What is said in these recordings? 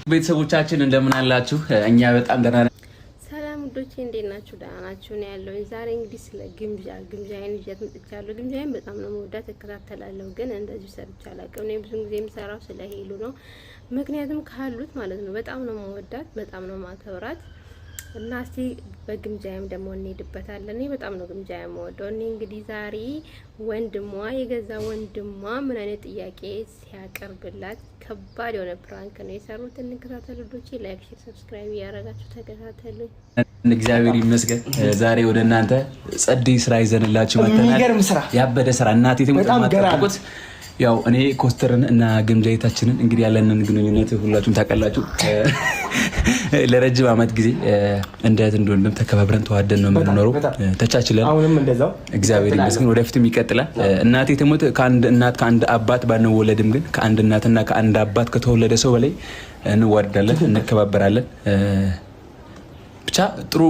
ቤተሰቦቻችን እንደምን አላችሁ? እኛ በጣም ደህና ነን። ሰላም ውዶቼ እንዴት ናችሁ? ደህና ናችሁ ነው ያለው። ዛሬ እንግዲህ ስለ ግምጃዬን ይዤት መጥቻለሁ። ግምጃዬን በጣም ነው የምወዳት፣ እከታተላለሁ፣ ግን እንደዚህ ሰርቼ አላውቅም። እኔ ብዙ ጊዜ የምሰራው ስለ ሄሉ ነው። ምክንያቱም ካሉት ማለት ነው በጣም ነው የምወዳት፣ በጣም ነው ማከብራት እና እስቲ በግምጃዬም ደግሞ እንሄድበታለን። እኔ በጣም ነው ግምጃዬ የምወደው። እኔ እንግዲህ ዛሬ ወንድሟ የገዛ ወንድሟ ምን አይነት ጥያቄ ሲያቀርብላት ከባድ የሆነ ፕራንክ ነው የሰሩት። እንከታተሉ ዶቼ። ላይክ፣ ሼር፣ ሰብስክራይብ ያደረጋችሁ ተከታተሉ። እግዚአብሔር ይመስገን። ዛሬ ወደ እናንተ ጸደይ ስራ ይዘንላችሁ መጥተናል። የሚገርም ስራ፣ ያበደ ስራ እናቴ ተመጣጣቁት። ያው እኔ ኮስተርን እና ግምጃይታችንን እንግዲህ ያለንን ግንኙነት ሁላችሁም ታውቃላችሁ። ለረጅም አመት ጊዜ እንደ እህት እንደወንድም ተከባብረን ተዋደን ነው የምንኖረው። ተቻችለን አሁንም እንደዛው እግዚአብሔር ይመስገን ወደፊትም ይቀጥላል። እናቴ ተሞት ከአንድ እናት ከአንድ አባት ባንወለድም ግን ከአንድ እናትና ከአንድ አባት ከተወለደ ሰው በላይ እንዋደዳለን፣ እንከባበራለን። ብቻ ጥሩ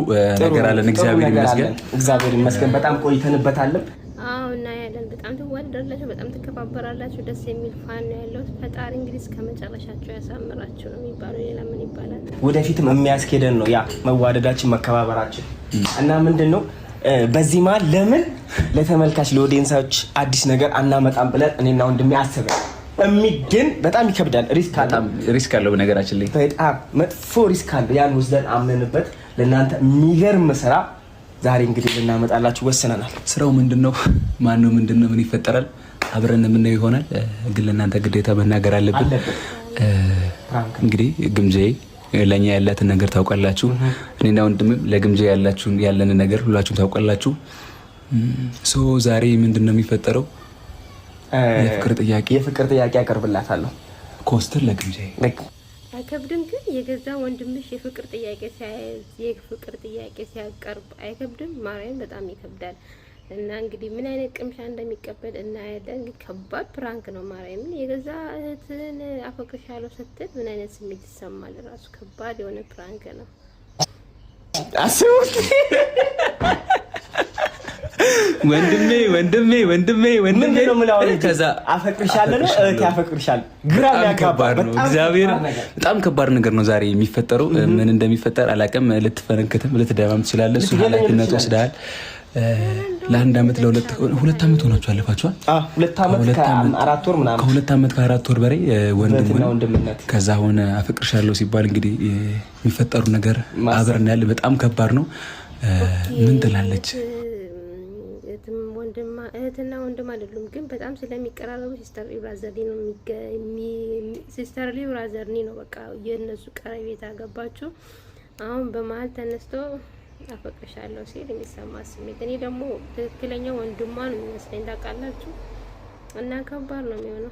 ነገር አለን። እግዚአብሔር ይመስገን በጣም ቆይተንበታለን። እና ያለን በጣም ትወደዳላችሁ፣ በጣም ትከባበራላችሁ። ደስ የሚል ፋን ነው ያለው። ፈጣሪ እንግዲህ እስከ መጨረሻቸው ያሳምራችሁ ነው የሚባለው። ሌላ ምን ይባላል? ወደፊትም የሚያስኬደን ነው ያ መዋደዳችን፣ መከባበራችን እና ምንድነው በዚህ ማለት ለምን ለተመልካች ለኦዲየንሶች አዲስ ነገር አናመጣም ብለን እኔና ወንድሜ አስበን ግን በጣም ይከብዳል። ሪስክ አለው። በነገራችን ላይ በጣም መጥፎ ሪስክ አለው። ያን ወስደን አምነንበት ለእናንተ የሚገርም ስራ ዛሬ እንግዲህ ልናመጣላችሁ ወስነናል። ስራው ምንድነው? ማን ነው? ምንድነው? ምን ይፈጠራል? አብረን የምናየው ይሆናል። ግን ለእናንተ ግዴታ መናገር አለብን። እንግዲህ ግምጃዬ ለኛ ያላትን ነገር ታውቃላችሁ። እኔና ወንድምም ለግምጃ ያለን ነገር ሁላችሁም ታውቃላችሁ። ዛሬ ምንድነው የሚፈጠረው? የፍቅር ጥያቄ አቀርብላታለሁ። ኮስተር ለግምጃዬ አይከብድም? ግን የገዛ ወንድምሽ የፍቅር ጥያቄ ሲያቀርብ አይከብድም? ማርያም በጣም ይከብዳል። እና እንግዲህ ምን አይነት ቅምሻ እንደሚቀበል እናያለን። ከባድ ፕራንክ ነው። ማርያም የገዛ እህትን አፈቅርሻለሁ ስትል ምን አይነት ስሜት ይሰማል? ራሱ ከባድ የሆነ ፕራንክ ነው። አስቡት። ወንድሜ ነው የምላው። ከዛ አፈቅርሻለሁ ነው እህት ያፈቅርሻል። ግራም ያጋባር ነው። እግዚአብሔር በጣም ከባድ ነገር ነው ዛሬ የሚፈጠረው። ምን እንደሚፈጠር አላውቅም። ልትፈነክትም ልትደማም ትችላለህ። እሱ ኃላፊነት ወስደሃል። ለአንድ አመት ሁለት አመት ሆናችሁ አለፋችኋል። 2 አመት ከ4 ወር ምናምን ከ2 አመት ከ4 ወር በላይ ወንድምነት ከዛ ሆነ አፈቅርሻለሁ ሲባል እንግዲህ የሚፈጠሩ ነገር አብረን ያለ በጣም ከባድ ነው። ምን ትላለች? እህትና ወንድም አይደሉም፣ ግን በጣም ስለሚቀራረቡ ሲስተርሊ ብራዘርኒ ነው በቃ የነሱ ቀረቤታ ገባችሁ። አሁን በመሀል ተነስቶ አፈቅርሻለሁ ሲል የሚሰማ ስሜት፣ እኔ ደግሞ ትክክለኛ ወንድሟ ነው የሚመስለኝ ታውቃላችሁ። እና ከባድ ነው የሚሆነው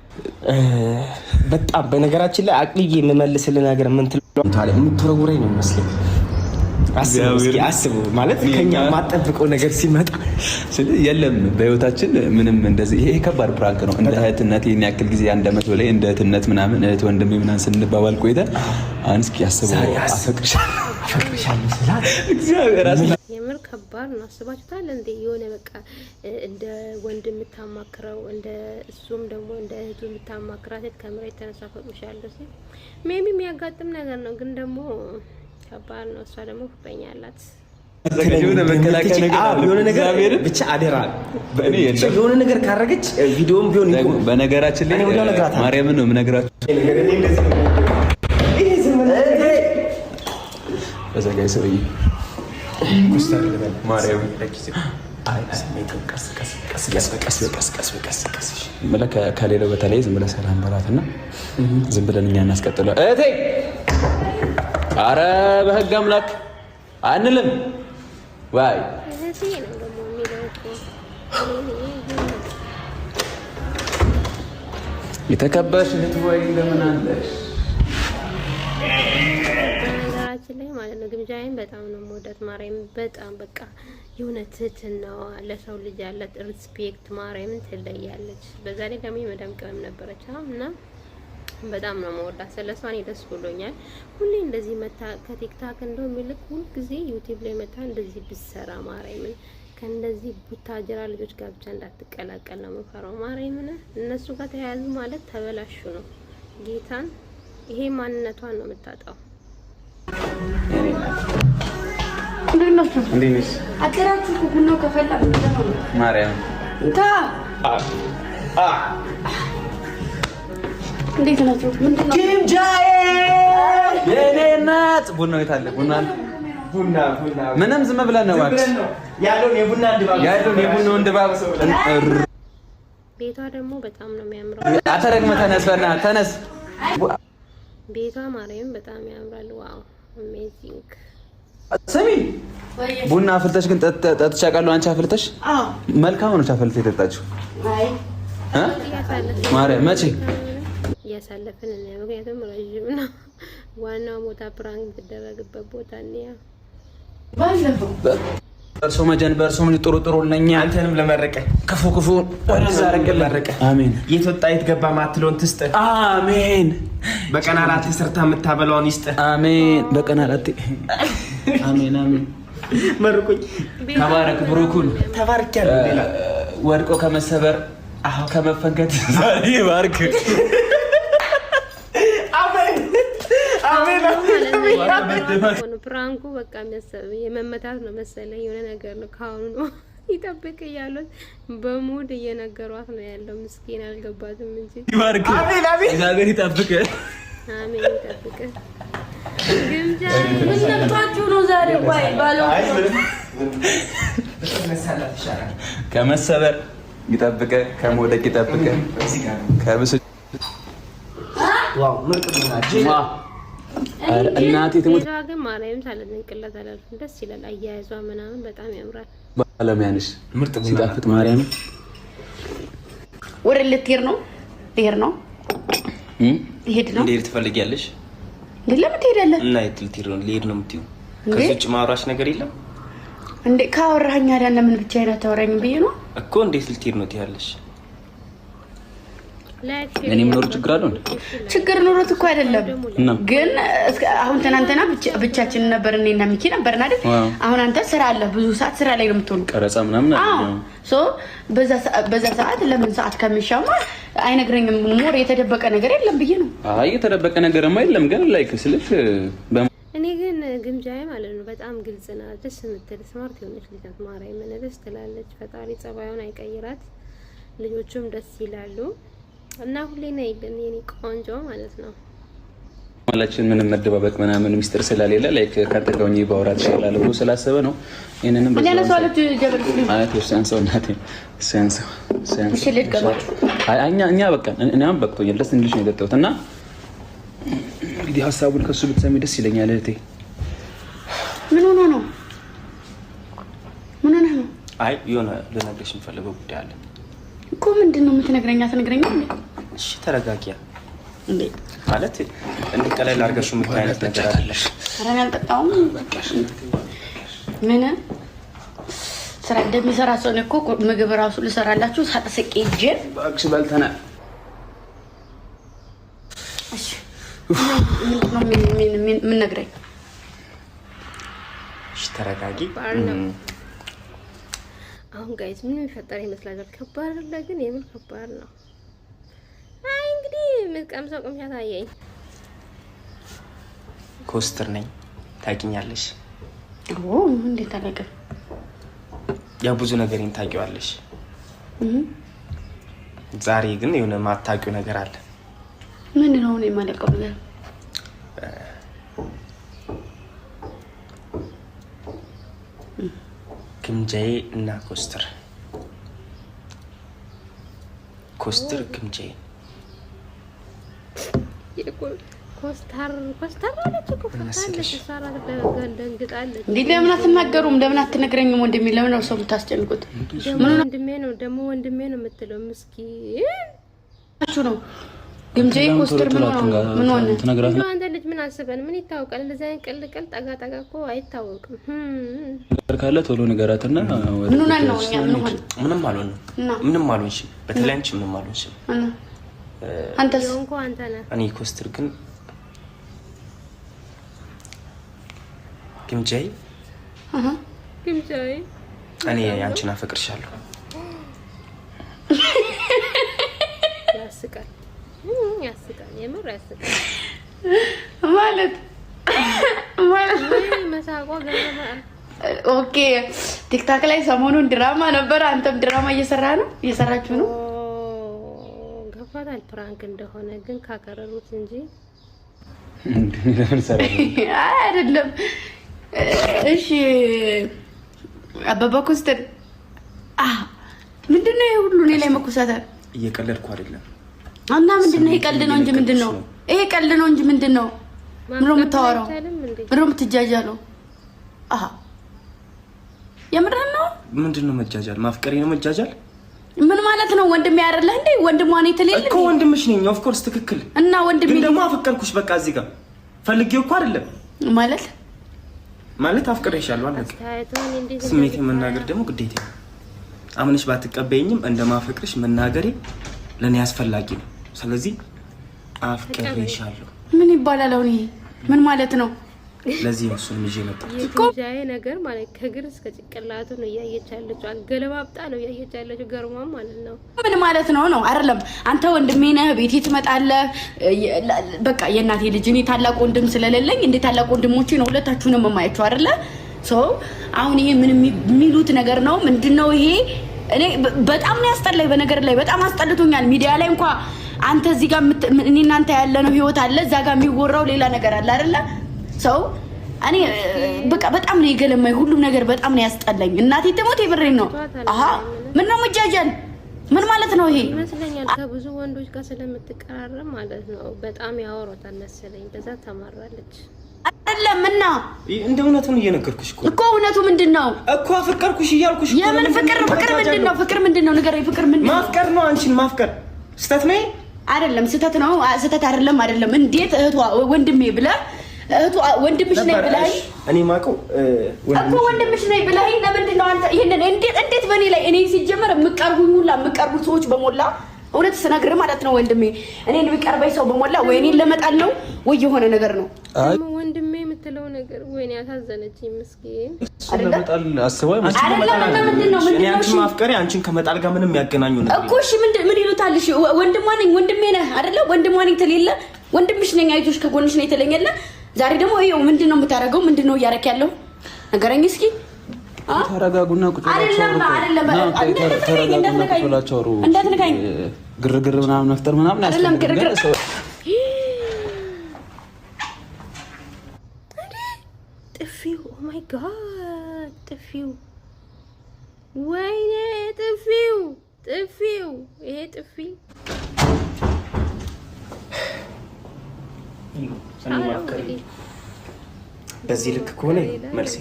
በጣም። በነገራችን ላይ አቅልዬ የምመልስልህ ነገር ምን ትላለህ? የምትወረውረኝ ነው የሚመስለኝ። አስቡ ማለት ከኛ ማጠብቀው ነገር ሲመጣ የለም በህይወታችን ምንም እንደዚህ። ይሄ ከባድ ፕራንክ ነው። እንደ እህትነት ይሄን ያክል ጊዜ አንድ አመት በላይ እንደ እህትነት ምናምን እህት ወንድሜ ምናምን ስንባባል ቆይተን አሁን እስኪ አስበው አፈቅርሻለሁ ስላት እግዚአብሔር የምር ከባድ ነው። አስባችሁታል እንዴ? የሆነ በቃ እንደ ወንድም የምታማክረው እንደ እሱም ደግሞ እንደ እህቱ የምታማክራት ከመሬት ተነሳ አፈቅርሻለሁ ሲል ሜቢ የሚያጋጥም ነገር ነው፣ ግን ደግሞ ከባድ ነው። እሷ ደግሞ ፍቅረኛ አላት። የሆነ ነገር ብቻ አደራ የሆነ ነገር ካረገች ቪዲዮም ቢሆን ይቆም። በነገራችን ላይ ማርያምን ነው የምነግራችሁ። በዘጋይ ሰውዬ ማርያም ከሌላው በተለይ ዝም ብለህ ሰላም በላትና ዝም ብለን እኛ እናስቀጥለው። እህቴ አረ በህግ አምላክ አንልም ዋይ የተከበርሽ እህት ወይ እንደምን አለሽ? በነገራችን ላይ ማለት ነው ግምጃዬን በጣም ነው የምወዳት። ማርያም በጣም በቃ የሆነ ትህትናዋ፣ ለሰው ልጅ ያላት ሪስፔክት ማርያምን ትለያለች። በዛ ላይ ደግሞ የመዳም ቅመም ነበረች እና በጣም ነው የምወዳት። ስለሷ እኔ ደስ ብሎኛል። ሁሌ እንደዚህ መታ ከቲክታክ እንደው የሚልክ ሁሉ ጊዜ ዩቲዩብ ላይ መታ እንደዚህ ብትሰራ ማርያምን ከእንደዚህ ቡታጀራ ልጆች ጋር ብቻ እንዳትቀላቀል ነው የምፈራው። ማርያምን እነሱ ጋር ተያያዙ ማለት ተበላሹ ነው። ጌታን ይሄ ማንነቷን ነው የምታጣው። እንዴት ነሽ? አገራችሁ ቡናው ከፈላ ማርያም ታ እንዴት ናችሁ? ምንድን ነው ግምጃዬ የኔ እናት ቡናው የት አለ? ቡና ምንም ዝም ብለን ነው እባክሽ ያለውን የቡናውን ድባብ ቤቷ ደግሞ በጣም ነው የሚያምረው። አተረግመ ተነስ፣ በእናትህ ተነስ። ቤቷ ማርያም በጣም ያምራል። ዋው አሜዚንግ። ስሚ ቡና አፍልተሽ ግን ጠጥቼ አውቃለሁ። አንቺ አፍልተሽ? አዎ መልካም ነው አፍልተሽ የጠጣችው። አይ ማርያም መቼ እያሳለፍን ነው? ምክንያቱም ረዥም ነው። ዋናው ቦታ ፕራንክ የምትደረግበት ቦታ ነው። ባለፈው በእርሶ መጀን በእርሶ ምን ጥሩ ለኛ አንተንም ለመረቀ ክፉ ወደዛ ረቀ። አሜን። የትወጣ የትገባ ማትለውን ትስጥ። አሜን። በቀን 4 ሰርታ የምታበላውን ይስጥ። አሜን። በቀን 4 አሜን። መርቁኝ። ተባረክ ብሩኩን ተባርኪያለሁ። ሌላ ወድቆ ከመሰበር ከመፈንከት ይባርክ። ፕራንኩ በቃ የመመታት ነው መሰለኝ፣ የሆነ ነገር ነው። ካሁኑ ነው ይጠብቅ እያሉት በሙድ እየነገሯት ነው ያለው። ምስኪን አልገባትም እንጂ ይባርክ። አሜን አሜን። እግዚአብሔር ይጠብቅ። አሜን ይጠብቅ። ግምጃ ምን ነጥቷችሁ ነው ዛሬ? ወይ ባለው ከመሰበር ይጠብቅ፣ ከመውደቅ ይጠብቅ። ከብስ ዋው ምርጥ ነው። እናቴ ትሙት ግን ማርያም ሳለንቅላት አላልኩም። ደስ ይላል አያያዟ ምናምን በጣም ያምራል። ባለሙያንሽ ምርጥ ሲጣፍጥ ማርያም ወሬ ልትሄድ ነው? ልሄድ ነው ልሄድ ነው። እንዴት ትፈልጊያለሽ? ለምን ትሄዳለህ? እና የት ልትሄድ ነው? ልሄድ ነው የምትይው? ከዚህ ውጭ ማውራሽ ነገር የለም እንዴ? ካወራኸኝ አይደል? ለምን ብቻዬን አታወራኝም ብዬ ነው እኮ። እንዴት ልትሄድ ነው ትያለሽ? እኔ ምን ችግር አለው? ችግር ኖሮት እኮ አይደለም። ግን አሁን ትናንትና ብቻችንን ነበር፣ እኔና ሚኪ ነበርን አይደል? አሁን አንተ ስራ አለ፣ ብዙ ሰዓት ስራ ላይ ነው የምትሆነው፣ ቀረጻ ምናምን አይደል? ሶ በዛ ሰዓት ለምን ሰዓት ከሚሻማ አይነግረኝም? ሞር የተደበቀ ነገር የለም ብዬ ነው። አይ የተደበቀ ነገርማ የለም፣ ግን ላይክ ስልክ እኔ ግን ግምጃዬ ማለት ነው በጣም ግልጽ ናት፣ ደስ የምትል ስማርት የሆነች ልጅ ናት። ማርያምን ደስ ትላለች። ፈጣሪ ጸባዩን አይቀይራት። ልጆቹም ደስ ይላሉ። እና ሁሌ ነው ይልን የኔ ቆንጆ ማለት ነው። ማለችን ምንም መደባበቅ ምናምን ሚስጥር ስለሌለ ላይክ ካንተጋውኝ ባወራት ይችላል ብሎ ስላሰበ ነው። ይሄንንም በዛ ሰዓት ጀበል አይ ተሰንሰው እናቴ ሰንሰው እኛ በቃ እኛም በቅቶኛል። ደስ እንድልሽ ነው የጠጣሁት እና እንግዲህ ሀሳቡን ከሱ ብትሰሚ ደስ ይለኛል እህቴ። ምን ሆኖ ነው? ምን ሆነ ነው? አይ የሆነ ልነግርሽ የምፈልገው ጉዳይ አለ እኮ። ምንድነው የምትነግረኝ? አትነግረኝ እንዴ? እሺ ተረጋጊያ እንዴ። ማለት እንደ ቀለል አድርገሽ የምታይነት ነገር አለሽ። አረን አልጠጣውም። ምን ስራ እንደሚሰራ ሰው ነው እኮ ምግብ ራሱ ልሰራላችሁ ሳጥስቄ እጄ ባክሽ በልተናል። እሺ ምን ነግረኝ? እሺ ተረጋጊ። አሁን ጋይስ ምን የሚፈጠር ይመስላል? ከባድ አይደለ? ግን የምን ከባድ ነው? አይ እንግዲህ ምቀምሰው ቅምሻ ታየኝ። ኮስተር ነኝ ታውቂኛለሽ። ኦ እንዴት አለቀ? ያ ብዙ ነገርን ታውቂዋለሽ። ዛሬ ግን የሆነ ማታውቂው ነገር አለ። ምን ነው ነው የማለቀው ነገር? ግምጃዬ እና ኮስተር ግምጃዬ ኮስተር አለች እኮ ፈታለች። ሳራ ደንግጣለች። እንዴ ለምን አትናገሩም? ለምን አትነግረኝም? ወንድሜ ለምን ነው ሰው የምታስጨንቁት? ምን ወንድሜ ነው የምትለው? ምስኪን ነው ግምጃዬ ኮስተር ምን ሆነ? ትነግራለህ? አንተ ልጅ ምን አስበን ምን ይታወቃል? እንደዚህ አይነት ቀልቀል ጠጋ እኮ አይታወቅም። ነገር ካለ ቶሎ ንገራትና ምን ሆነ ነው? እኛ ምንም አልሆንሽም። በተለይ አንቺ ምንም አልሆንሽም። አንተስ? አንተ ነህ። እኔ ኮስተር ግን ግምጃዬ እኔ አንቺን አፈቅርሻለሁ። ያስቃል። ያስቃል፣ የምር ያስቃል ማለት ወይ መሳቋ ገረማ። ኦኬ ቲክታክ ላይ ሰሞኑን ድራማ ነበር። አንተም ድራማ እየሰራችሁ ነው? ገፋታል ፕራንክ እንደሆነ ግን ካከረሩት እንጂ አይደለም። እሺ አበባ ኮስተር ምንድነው ይሄ ሁሉ? እኔ ላይ መኮሳተር እየቀለድኩ አይደለም። እና ምንድነው ይሄ? ቀልድ ነው እንጂ ምንድነው ይሄ? ቀልድ ነው እንጂ ምንድነው? ምንድነው የምታወራው? ምንድነው የምትጃጃለው? የምርህን ነው? ምንድነው መጃጃል? ማፍቀሬ ነው መጃጃል? ምን ማለት ነው? ወንድሜ አይደለህ እንዴ? ወንድሟ ነው ትልልኝ እኮ ወንድምሽ ነኝ። ኦፍ ኮርስ ትክክል። እና ወንድሜ ግን ደግሞ አፈቀርኩሽ። በቃ እዚህ ጋር ፈልጌው እኮ አይደለም ማለት አፍቅሬሻለሁ አለክ። ስሜት መናገር ደግሞ ግዴታ ነው። አምነሽ ባትቀበይኝም እንደማፈቅርሽ መናገሬ ለኔ አስፈላጊ ነው። ስለዚህ አፍቅሬሻለሁ። ምን ይባላል አሁን? ይሄ ምን ማለት ነው? ለዚህ ነው እሱን ይዤ መጣሁ። የግምጃዬ ነገር ማለት ከግር እስከ ጭንቅላቱ ነው እያየች ያለችው። ገለባብጣ ነው እያየች ያለችው። ገርሟም ማለት ነው። ምን ማለት ነው ነው? አይደለም አንተ ወንድሜ ነህ፣ ቤቴ ትመጣለህ። በቃ የእናቴ ልጅ እኔ ታላቅ ወንድም ስለሌለኝ እንደ ታላቅ ወንድሞቼ ነው ሁለታችሁንም የማያችሁ አይደለ? አሁን ይሄ ምን የሚሉት ነገር ነው? ምንድነው ይሄ? እኔ በጣም ነው ያስጠላኝ። በነገር ላይ በጣም አስጠልቶኛል። ሚዲያ ላይ እንኳን አንተ እዚህ ጋር እኔ እናንተ ያለነው ህይወት አለ፣ እዛ ጋር የሚወራው ሌላ ነገር አለ አይደለ? እኔ በቃ በጣም ነው የገለማኝ። ሁሉም ነገር በጣም ነው ያስጠላኝ። እናቴ ተሞት ይብሬን ነው። ምን ነው መጃጃል? ምን ማለት ነው ይሄ? ይመስለኛል ከብዙ ወንዶች ጋር ስለምትቀራረብ ማለት ነው። በጣም ያወራታል መሰለኝ። በዛ ተማራለች አይደለም? እና እንደ እውነቱ ነው እየነገርኩሽ እኮ እውነቱ ምንድነው እኮ? አፈቀርኩሽ እያልኩሽ እኮ። የምን ፍቅር ምንድነው? ፍቅር ምንድነው? ንገረኝ። ፍቅር ምንድነው? ማፍቀር ነው። አንቺን ማፍቀር ስህተት ነው አይደለም? ስህተት ነው። ስህተት አይደለም። እንዴት እህቷ ወንድሜ ብለህ እህቷ ወንድምሽ ነኝ ብለህ እኔ ማቀው እኮ ወንድምሽ ነኝ ብለህ ለምንድን ነው አንተ ይሄንን እንዴት በኔ ላይ እኔ ሲጀመር የምቀርቡ ሰዎች በሞላ እውነት ስነግር ማለት ነው ወንድሜ እኔን ቢቀርበኝ ሰው በሞላ ወይ እኔን ለመጣል ነው ወይ የሆነ ነገር ነው። ወንድሜ የምትለው ነገር ወይኔ ያሳዘነችኝ ምስኪን ስለመጣል አስበው እኔ አንቺን ማፍቀሬ አንቺን ከመጣል ጋር ምንም ያገናኙ ነው እኮ። እሺ ምን ይሉታል? እሺ ወንድሟ ነኝ ወንድሜ ነህ አይደለ? ወንድሟ ነኝ ትልለ ወንድምሽ ነኝ አይዞሽ ከጎንሽ ነኝ ትለኛለ። ዛሬ ደግሞ ይሄው ምንድነው የምታረገው? ምንድነው እያረክ ያለው? ነገረኝ እስኪ። ተረጋጉና ቁጭ ብላችሁ እንዳትነካኝ። ግርግር ምናምን መፍጠር ምናምን አይደለም። ግርግር ጥፊው ኦ ማይ ጋድ ጥፊው ወይኔ ጥፊው ይሄ ጥፊ በዚህ ልክ ከሆነ መልሴ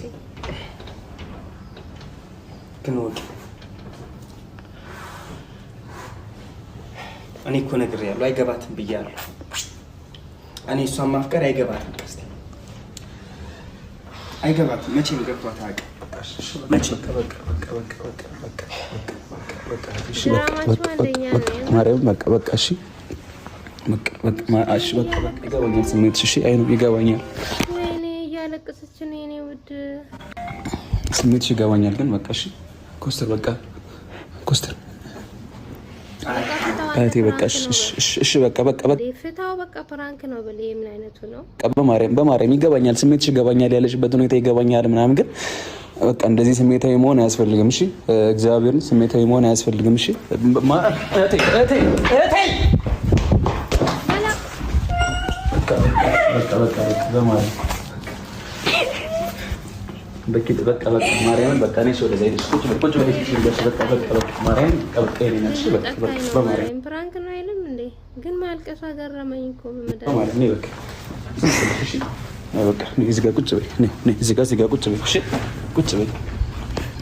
ግን ወቂ እኔ እኮ ነግሬያለሁ፣ አይገባትም ብያለሁ። እኔ እሷን ማፍቀር አይገባትም። ቀስቴ አይገባትም። መቼም ገብቷት አያውቅም። መቼም በቃ እሺ ይገባኛል ስሜትሽ። እሺ አይ ነው ይገባኛል። ወይኔ እያለቀሰች ነው የኔ ውድ። ስሜትሽ ይገባኛል ግን በቃ እሺ ኮስተር በቃ ኮስተር እህቴ በቃ እሺ በቃ ፍታው በቃ ፕራንክ ነው በል። ምን አይነቱ ነው? በማርያም ይገባኛል ስሜትሽ ይገባኛል፣ ያለሽበት ሁኔታ ይገባኛል ምናምን ግን በቃ እንደዚህ ስሜታዊ መሆን አያስፈልግም። እሺ እግዚአብሔርን ስሜታዊ መሆን አያስፈልግም። እሺ እህቴ በቃ ማርያምን በቃ እኔ ወደ ዘይድ ቁጭ ማርያምን ፕራንክ ነው አይልም እንዴ? ግን ማልቀሷ ገረመኝ እኮ ማለት ነው። በቃ እዚህ ጋር ቁጭ በይ፣ እዚህ ጋር ቁጭ በይ። እሺ ቁጭ በይ።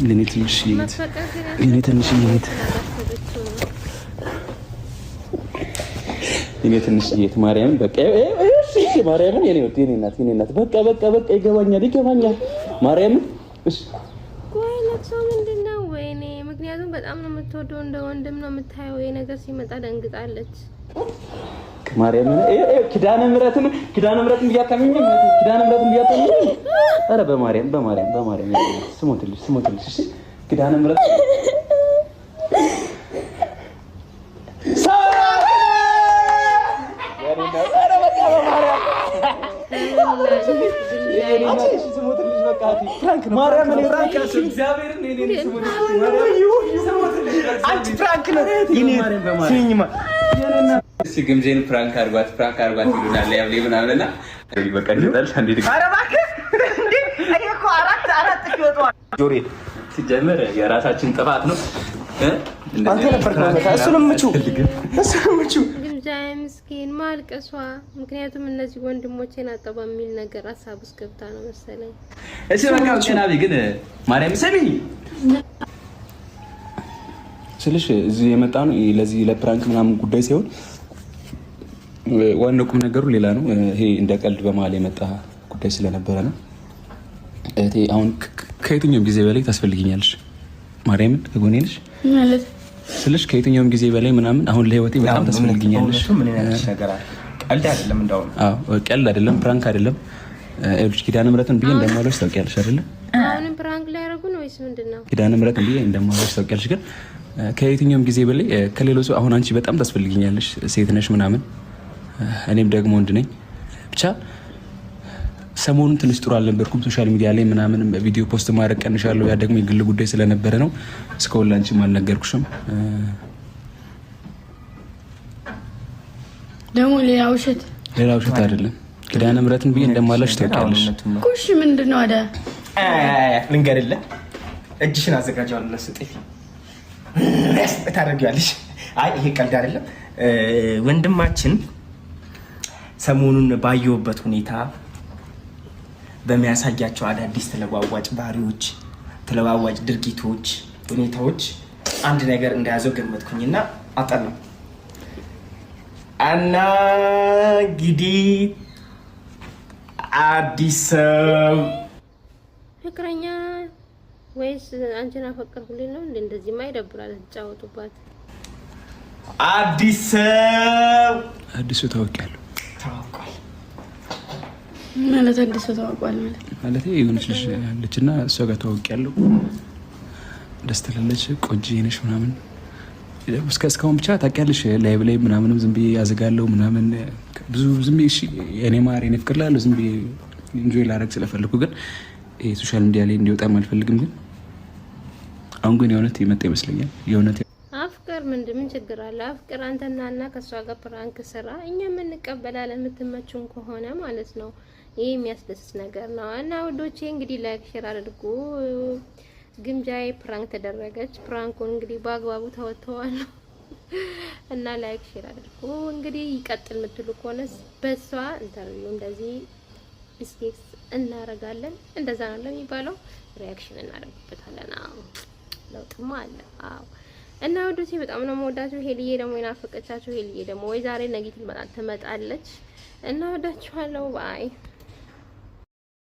ለኔ ትንሽ ይሄት ማርያምን በቃ እሺ ማርያምን የኔ እናት በቃ ይገባኛል ማርያምን። እሺ ቆይ ለቅሶ ምንድነው? ወይኔ ምክንያቱም በጣም ነው የምትወደው፣ እንደ ወንድም ነው የምታየው። ይሄ ነገር ሲመጣ ደንግጣለች ማርያምን። ኪዳነ ምሕረትን ብያታምኝ ኧረ በማርያም ስሞትልሽ እሺ ኪዳነ ምሕረት ግምዜን ፕራንክ አድርጓት ይሉናል ያብሌ ምናምንና ሲጀምር የራሳችን ጥፋት ነው። አንተ ነበር እሱንም ምቹ ግምጃዬ ምስኪን ማልቀሷ፣ ምክንያቱም እነዚህ ወንድሞቼን አጠባ የሚል ነገር ሀሳብ ውስጥ ገብታ ነው መሰለኝ። እሺ በቃ ጨናቢ ግን ማርያም ሰሚ ስልሽ እዚህ የመጣ ነው ለዚህ ለፕራንክ ምናምን ጉዳይ ሳይሆን ዋናው ቁም ነገሩ ሌላ ነው። ይሄ እንደ ቀልድ በመሀል የመጣ ጉዳይ ስለነበረ ነው። እቴ አሁን ከየትኛውም ጊዜ በላይ ታስፈልጊኛለሽ። ማርያምን ከጎኔ ነሽ ማለት ስልሽ ከየትኛውም ጊዜ በላይ ምናምን አሁን ለህይወቴ በጣም ታስፈልጊኛለሽ። ምን ያለሽ ነገር አለ? ቀልድ አይደለም እንደው። አዎ ቀልድ አይደለም፣ ፕራንክ አይደለም። እልሽ ኪዳነ ምሕረትን ብዬ እንደማለሽ ታውቂያለሽ አይደለ? አሁንም ፕራንክ ላይ ያደረጉ ነው ወይስ ምንድነው? ኪዳነ ምሕረትን ብዬ እንደማለሽ ታውቂያለሽ። ግን ከየትኛውም ጊዜ በላይ ከሌሎች አሁን አንቺ በጣም ታስፈልጊኛለሽ። ሴት ነሽ ምናምን፣ እኔም ደግሞ ወንድ ነኝ። ብቻ ሰሞኑን ትንሽ ጥሩ አልነበርኩም። ሶሻል ሚዲያ ላይ ምናምን ቪዲዮ ፖስት ማድረግ ቀንሻለሁ። ያ ደግሞ የግል ጉዳይ ስለነበረ ነው። እስካሁን ላንቺም አልነገርኩሽም። ደግሞ ሌላ ውሸት አይደለም። ኪዳነ ምሕረትን ብዬ እንደማላሽ ታውቂያለሽ። ኩሽ ምንድነው? አደ ልንገርልህ፣ እጅሽን አዘጋጃለሁ ለስጥፊ ታደርጊያለሽ። አይ ይሄ ቀልድ አይደለም። ወንድማችን ሰሞኑን ባየሁበት ሁኔታ በሚያሳያቸው አዳዲስ ተለዋዋጭ ባህሪዎች፣ ተለዋዋጭ ድርጊቶች፣ ሁኔታዎች አንድ ነገር እንደያዘው ገመትኩኝና አጠናው እና እንግዲህ አዲስ ሰው ፍቅረኛ ወይስ አንቺን አፈቀርኩልኝ ነው? እንደዚህማ ይደብራል። ተጫወቱባት። አዲሱ ታውቂያለሁ ታውቋል ማለት አዲሱ ታውቋል ማለት የሆነች ልጅ አለችና እሷ ጋር ታውቂያለሁ። ደስ ትላለች፣ ቆንጆ ነሽ ምናምን እስካሁን ብቻ ታውቂያለሽ። ላይ ብላይ ምናምንም ዝም ብዬ ያዘጋለሁ ምናምን ብዙ ዝም ብዬ እሺ የኔ ማር የኔ ፍቅር ላለው ዝም ብዬ ኢንጆይ ላደርግ ስለፈለኩ ግን ሶሻል ሚዲያ ላይ እንዲወጣም አልፈልግም። ግን አሁን ግን የእውነት የመጣ ይመስለኛል። የእውነት አፍቅር ምን ችግር አለ? አፍቅር አንተና ከሷ ጋር ፕራንክ ስራ፣ እኛም እንቀበላለን የምትመቹን ከሆነ ማለት ነው። ይሄ የሚያስደስት ነገር ነው። እና ወዶቼ እንግዲህ ላይክ ሼር አድርጉ። ግምጃዬ ፕራንክ ተደረገች። ፕራንኩን እንግዲህ በአግባቡ ተወጥተዋል እና ላይክ ሼር አድርጉ። እንግዲህ ይቀጥል የምትሉ ከሆነ በሷ ኢንተርቪው እንደዚህ ዲስኬስ እናረጋለን። እንደዛ ነው ለሚባለው ሪአክሽን እናደርግበታለን። አዎ ለውጥማ አለ። አዎ እና ወዶቼ በጣም ነው የምወዳችሁ። ሄልዬ ደግሞ የናፈቀቻችሁ ሄልዬ ደግሞ ወይ ዛሬ ነጊት ትመጣለች እና ወዳችኋለሁ። ባይ